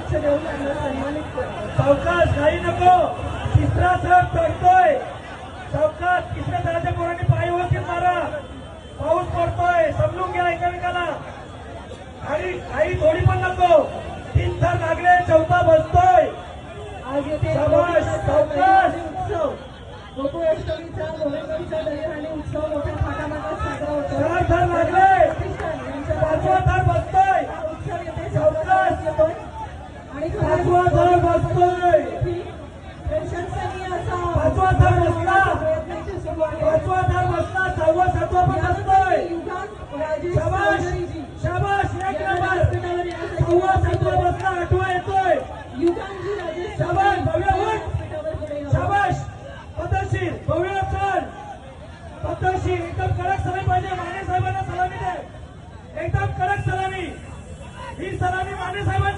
पुष्पगुच्छ देऊन त्यांना सन्मानित करतो। सावकाश काही नको, तिसरा साहेब चढतोय, सावकाश तिसऱ्या दराच्या पोरांनी पाय व्यवस्थित मारा, पाऊस पडतोय, समजून घ्या एकमेकाला, आणि काही थोडी पण नको, 3 थर लागले, चौथा बसतोय। आज येथे शाबास, सावकाश उत्सव गोकुळाष्टमीचा नोव्हेंबरचा दहीहंडी उत्सव मोठ्या थाटामाटात साजरा होतो। 4 थर लागले, 5वा थर बसतोय, उत्सव येथे सावकाश येतोय आणि 5वा थर बसतोय, प्रशंसनीय असा 5वा थर बसला, प्रयत्नाची सुरुवात आहे। 5वा थर बसला, 6वा 7वा पण बसतोय। राजेश शाबास चौधरीजी शाबास, एक नंबर, 6वा 7वा बसला, 8वा येतोय। युगांजी राजेश शाबास, भव्य उठ, व्यासपीठावर पुढे येऊन शाबास, पद्धतशीर, भव्य चल, पद्धतशीर, एकदम कडक सलामी पाहिजे, माने साहेबांना सलामी दे, एकदम कडक सलामी, ही सलामी माने साहेबांना